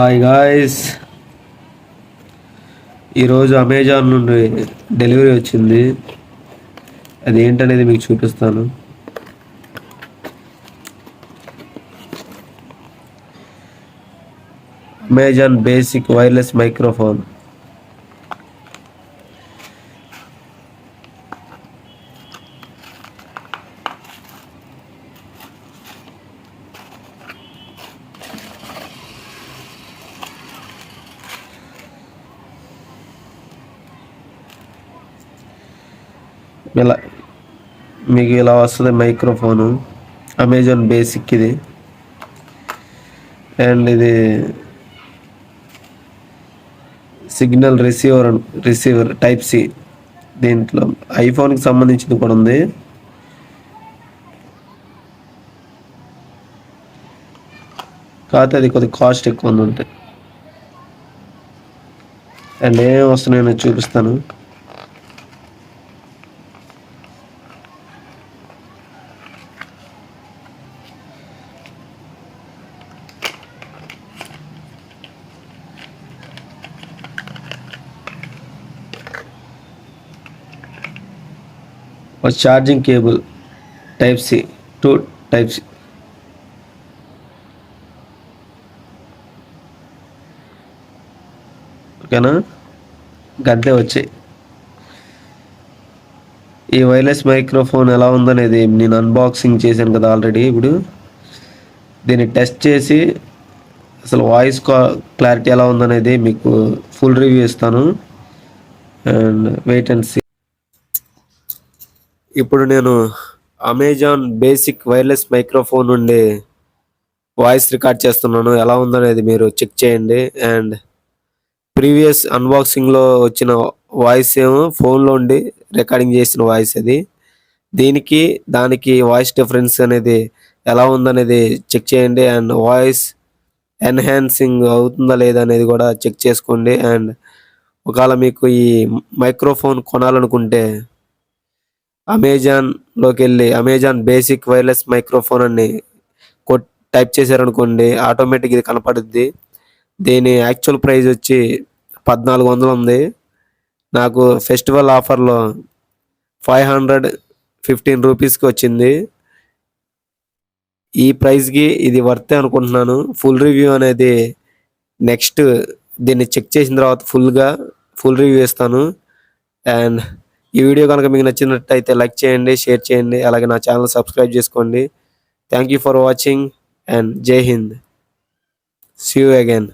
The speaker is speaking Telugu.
హాయ్ గాయ్స్, ఈరోజు అమెజాన్ నుండి డెలివరీ వచ్చింది. అది ఏంటనేది మీకు చూపిస్తాను. Amazon basic wireless microphone. ఇలా మీకు ఇలా వస్తుంది మైక్రోఫోను. అమెజాన్ బేసిక్ ఇది. అండ్ ఇది సిగ్నల్ రిసీవర్ టైప్ సి. దీంట్లో ఐఫోన్కి సంబంధించింది కూడా ఉంది. కాకపోతే అది కొద్దిగా కాస్ట్ ఎక్కువ ఉంది ఉంటాయి. అండ్ ఏం వస్తున్నాయో చూపిస్తాను. ఒక charging cable type C to type C. ఓకేనా, గంతే వచ్చాయి. ఈ వైర్లెస్ మైక్రోఫోన్ ఎలా ఉందనేది నేను అన్బాక్సింగ్ చేశాను కదా ఆల్రెడీ. ఇప్పుడు దీన్ని టెస్ట్ చేసి అసలు వాయిస్ క్లారిటీ ఎలా ఉందనేది మీకు ఫుల్ రివ్యూ ఇస్తాను. And wait and see. ఇప్పుడు నేను అమెజాన్ బేసిక్ వైర్లెస్ మైక్రోఫోన్ నుండి వాయిస్ రికార్డ్ చేస్తున్నాను. ఎలా ఉందనేది మీరు చెక్ చేయండి. అండ్ ప్రీవియస్ అన్బాక్సింగ్లో వచ్చిన వాయిస్ ఏమో ఫోన్లో ఉండి రికార్డింగ్ చేసిన వాయిస్ అది. దానికి వాయిస్ డిఫరెన్స్ అనేది ఎలా ఉందనేది చెక్ చేయండి. అండ్ వాయిస్ ఎన్హాన్సింగ్ అవుతుందా లేదా అనేది కూడా చెక్ చేసుకోండి. అండ్ ఒకవేళ మీకు ఈ మైక్రోఫోన్ కొనాలనుకుంటే అమెజాన్లోకి వెళ్ళి అమెజాన్ బేసిక్ వైర్లెస్ మైక్రోఫోన్ అని టైప్ చేశారనుకోండి, ఆటోమేటిక్ ఇది కనపడుద్ది. దీని యాక్చువల్ ప్రైస్ వచ్చి 1400 ఉంది. నాకు ఫెస్టివల్ ఆఫర్లో 515 రూపీస్కి వచ్చింది. ఈ ప్రైస్కి ఇది వర్తే అనుకుంటున్నాను. ఫుల్ రివ్యూ అనేది నెక్స్ట్ దీన్ని చెక్ చేసిన తర్వాత ఫుల్ రివ్యూ ఇస్తాను. అండ్ ఈ వీడియో కనుక మీకు నచ్చినట్టయితే లైక్ చేయండి, షేర్ చేయండి, అలాగే నా ఛానల్ సబ్స్క్రైబ్ చేసుకోండి. Thank you for watching and జై హింద్. See you again.